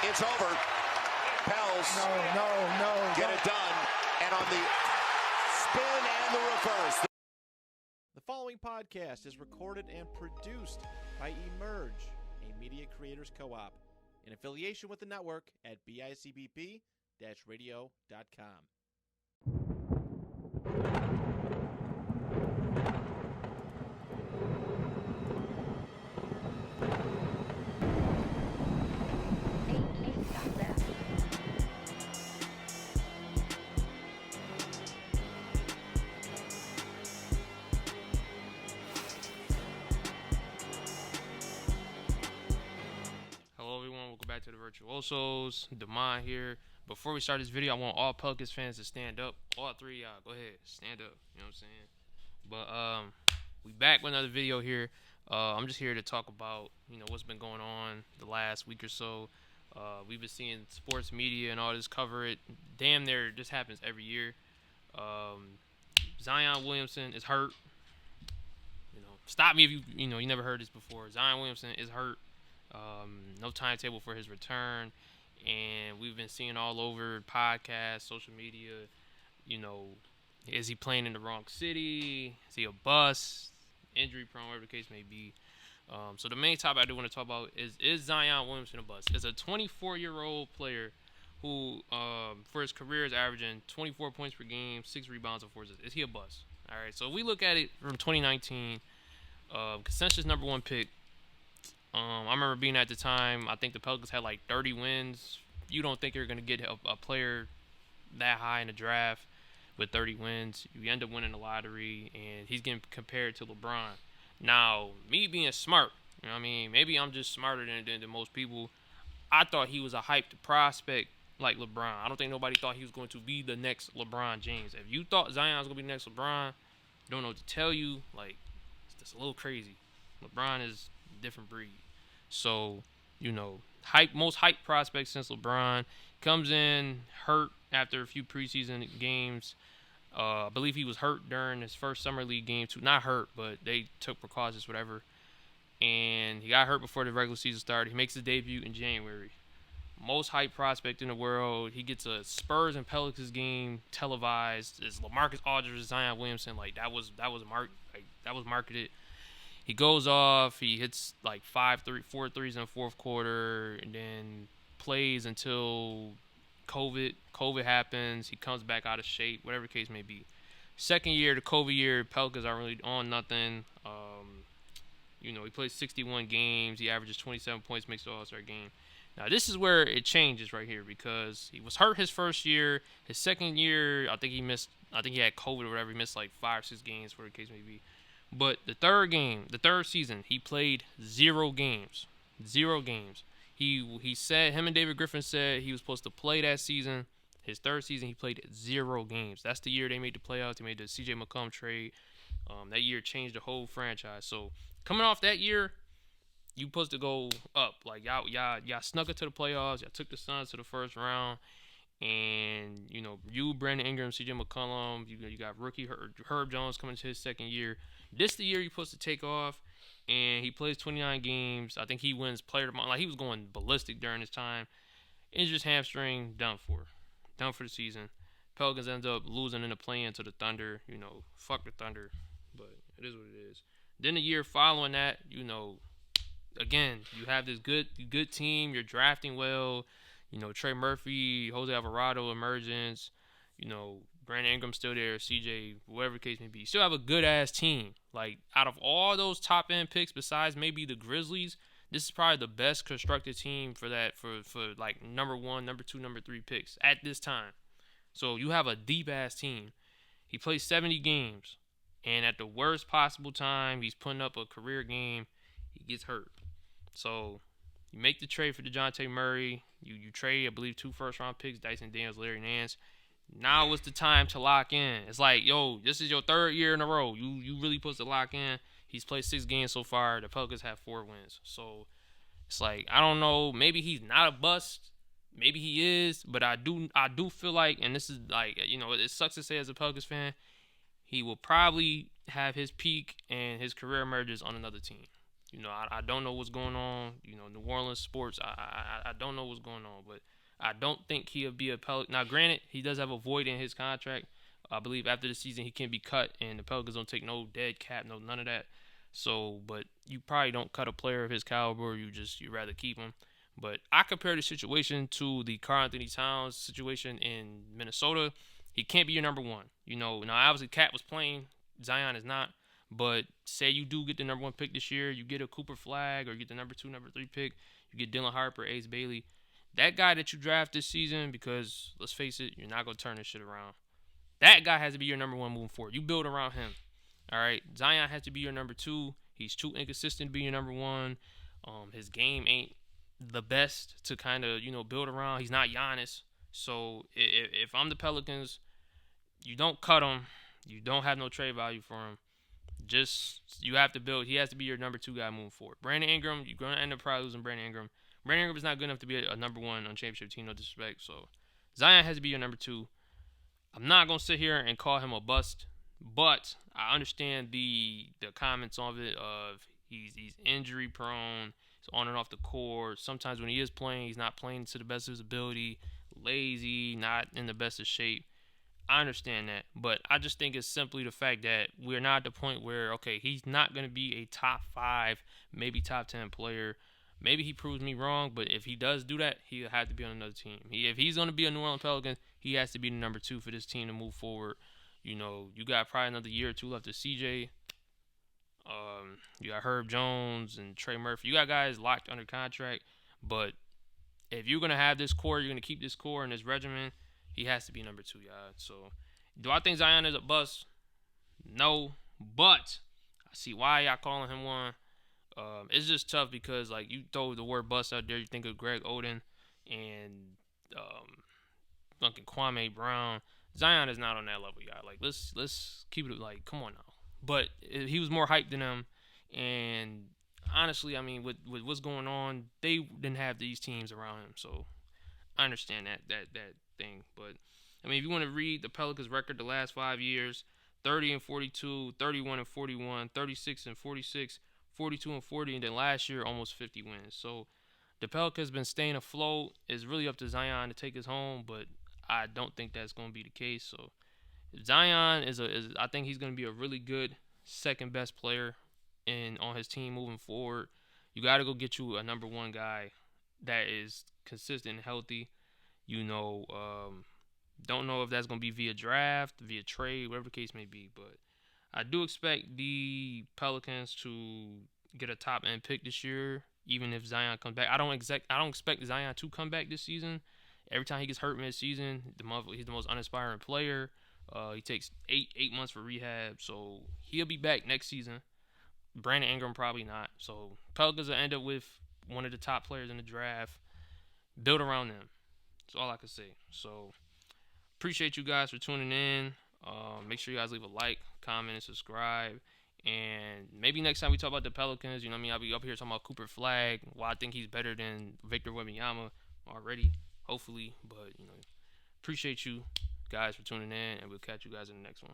It's over. Pels No. get it done. And on the spin and the reverse. The following podcast is recorded and produced by 𝗏𝗏𝗏, a media creators co-op, in affiliation with the network at 𝗏𝗏𝗏-radio.com. Hello everyone, welcome back to the 𝗏𝗏𝗏, Damon here. Before we start this video, I want all Pelicans fans to stand up. All three of y'all, go ahead, stand up. You know what I'm saying? But we back with another video here. I'm just here to talk about, what's been going on the last week or so. We've been seeing sports media and all this cover it. Damn near, this happens every year. Zion Williamson is hurt. Stop me if you never heard this before. Zion Williamson is hurt. No timetable for his return, and we've been seeing all over podcasts, social media, is he playing in the wrong city? Is he a bust? Injury prone, whatever the case may be. So the main topic I do want to talk about is Zion Williamson a bust? Is a 24-year-old player who, for his career, is averaging 24 points per game, 6 rebounds, and 4 assists. Is he a bust? All right, so if we look at it from 2019, consensus number one pick. I remember being at the time, I think the Pelicans had like 30 wins. You don't think you're going to get a player that high in the draft with 30 wins. You end up winning the lottery, and he's getting compared to LeBron. Now, me being smart, maybe I'm just smarter than most people. I thought he was a hyped prospect like LeBron. I don't think nobody thought he was going to be the next LeBron James. If you thought Zion was going to be the next LeBron, don't know what to tell you. Like, it's just a little crazy. LeBron is a different breed. So, most hyped prospect since LeBron comes in hurt after a few preseason games. I believe he was hurt during his first summer league game too. Not hurt, but they took precautions, whatever. And he got hurt before the regular season started. He makes his debut in January. Most hyped prospect in the world. He gets a Spurs and Pelicans game televised. It's LaMarcus Aldridge, Zion Williamson. Like that was marketed. He goes off. He hits like 4 threes in the fourth quarter, and then plays until COVID happens. He comes back out of shape, whatever the case may be. Second year, the COVID year, Pelicans aren't really on nothing. He plays 61 games. He averages 27 points, makes the All-Star game. Now, this is where it changes right here because he was hurt his first year. His second year, I think he had COVID or whatever. He missed like 5 or 6 games, whatever the case may be. But the third season, he played 0 games. 0 games. He said, him and David Griffin said he was supposed to play that season. His third season, he played 0 games. That's the year they made the playoffs. They made the CJ McCollum trade. That year changed the whole franchise. So, coming off that year, you supposed to go up. Like, y'all snuck into the playoffs. Y'all took the Suns to the first round. And, you, Brandon Ingram, CJ McCollum, you got rookie Herb Jones coming into his second year. This is the year you're supposed to take off, and he plays 29 games. I think he wins player of the month. Like, he was going ballistic during his time. Injured hamstring, done for the season. Pelicans ends up losing in the play-in to the Thunder. Fuck the Thunder, but it is what it is. Then the year following that, again, you have this good team. You're drafting well. Trey Murphy, Jose Alvarado emergence. Brandon Ingram still there, CJ, whatever the case may be. You still have a good-ass team. Like, out of all those top-end picks, besides maybe the Grizzlies, this is probably the best constructed team for like number 1, number 2, number 3 picks at this time. So you have a deep-ass team. He plays 70 games, and at the worst possible time, he's putting up a career game. He gets hurt. So you make the trade for DeJounte Murray. You trade, I believe, 2 first-round picks, Dyson Daniels, Larry Nance. Now is the time to lock in. It's like, yo, this is your 3rd year in a row. You really supposed to lock in. He's played 6 games so far. The Pelicans have 4 wins. So it's like, I don't know. Maybe he's not a bust. Maybe he is. But I do feel like, and this is like, it sucks to say as a Pelicans fan, he will probably have his peak and his career emerges on another team. You know, I don't know what's going on. You know, New Orleans sports, I don't know what's going on. But I don't think he'll be a Pelican. Now, granted, he does have a void in his contract. I believe after the season he can be cut, and the Pelicans don't take no dead cap, none of that. So, but you probably don't cut a player of his caliber. You rather keep him. But I compare the situation to the 𝗐𝙗𝙗 Towns situation in Minnesota. He can't be your number one. You know, now obviously Cat was playing. Zion is not. But say you do get the number one pick this year, you get a Cooper Flag, or you get the number 2, number 3 pick, you get Dylan Harper, Ace Bailey. That guy that you draft this season, because let's face it, you're not going to turn this shit around. That guy has to be your number one moving forward. You build around him. All right? Zion has to be your number 2. He's too inconsistent to be your number 1. His game ain't the best to kind of, build around. He's not Giannis. So if I'm the Pelicans, you don't cut him. You don't have no trade value for him. You have to build. He has to be your number 2 guy moving forward. Brandon Ingram, you're going to end up probably losing Brandon Ingram. Brandon Ingram is not good enough to be a number 1 on championship team, no disrespect. So Zion has to be your number 2. I'm not going to sit here and call him a bust, but I understand the comments of it of he's injury prone, he's on and off the court. Sometimes when he is playing, he's not playing to the best of his ability, lazy, not in the best of shape. I understand that, but I just think it's simply the fact that we're not at the point where, okay, he's not going to be a top 5, maybe top 10 player. Maybe he proves me wrong, but if he does do that, he'll have to be on another team. If he's going to be a New Orleans Pelican, he has to be the number 2 for this team to move forward. You got probably another year or 2 left of CJ. You got Herb Jones and Trey Murphy. You got guys locked under contract, but if you're going to have this core, you're going to keep this core and this regimen, he has to be number 2, y'all. So, do I think Zion is a bust? No, but I see why y'all calling him one. It's just tough because, like, you throw the word bust out there, you think of Greg Oden and fucking Kwame Brown. Zion is not on that level, y'all. Like, let's keep it, like, come on now. But he was more hyped than them, and honestly, I mean, with what's going on, they didn't have these teams around him, so I understand that thing. But I mean, if you want to read the Pelicans' record the last 5 years, 30-42, 31-41, 36-46, 42-40, and then last year almost 50 wins. So the Pelicans been staying afloat. It's really up to Zion to take us home, but I don't think that's going to be the case. So Zion I think he's going to be a really good second best player on his team moving forward. You got to go get you a number 1 guy that is consistent and healthy. Don't know if that's going to be via draft, via trade, whatever the case may be. But I do expect the Pelicans to get a top end pick this year, even if Zion comes back. I don't expect Zion to come back this season. Every time he gets hurt mid-season, he's the most uninspiring player. He takes 8 months for rehab, so he'll be back next season. Brandon Ingram probably not. So Pelicans will end up with one of the top players in the draft. Build around them. That's all I can say. So appreciate you guys for tuning in. Make sure you guys leave a like, comment, and subscribe. And maybe next time we talk about the Pelicans, I'll be up here talking about Cooper Flag, why I think he's better than Victor Wembanyama already, hopefully. But, appreciate you guys for tuning in, and we'll catch you guys in the next one.